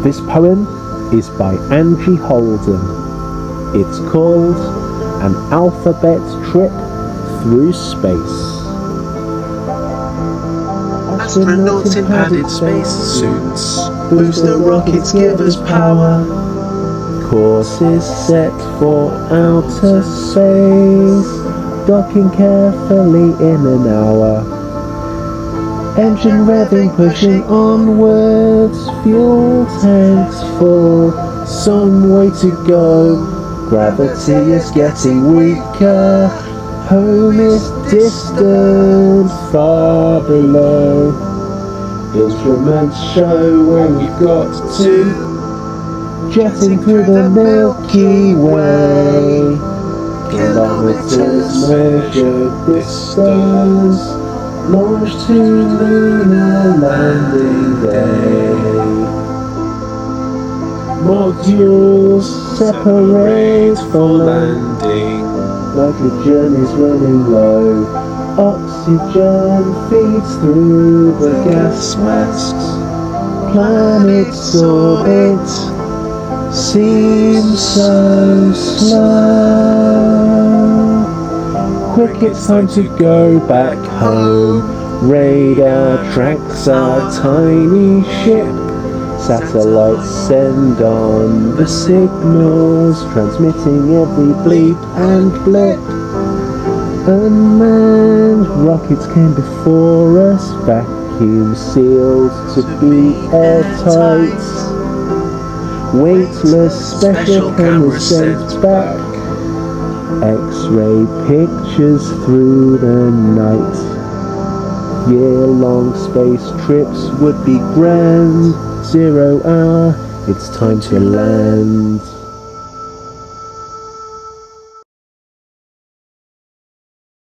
This poem is by Angi Holden. It's called An Alphabet Trip Through Space. Astronauts in padded spacesuits boost the rockets, give us power. Course is set for outer space, docking carefully in an hour. Engine revving, pushing onwards, fuel tanks full, some way to go. Gravity is getting weaker, home is distant, far below. Instruments show where we've got to, jetting through the Milky Way. Kilometers measured distance, launched to lunar landing day. Modules separate for landing, nitrogen is running low, oxygen feeds through the gas masks. Planet's orbit seems so slow. Quick, it's time to go back home. Radar tracks our tiny ship. Satellites send on the signals, transmitting every bleep and blip. Unmanned rockets came before us, vacuum sealed to be airtight. Weightless special cameras sent back, X-ray pictures through the night. Year-long space trips would be grand. 0 hour, it's time to land.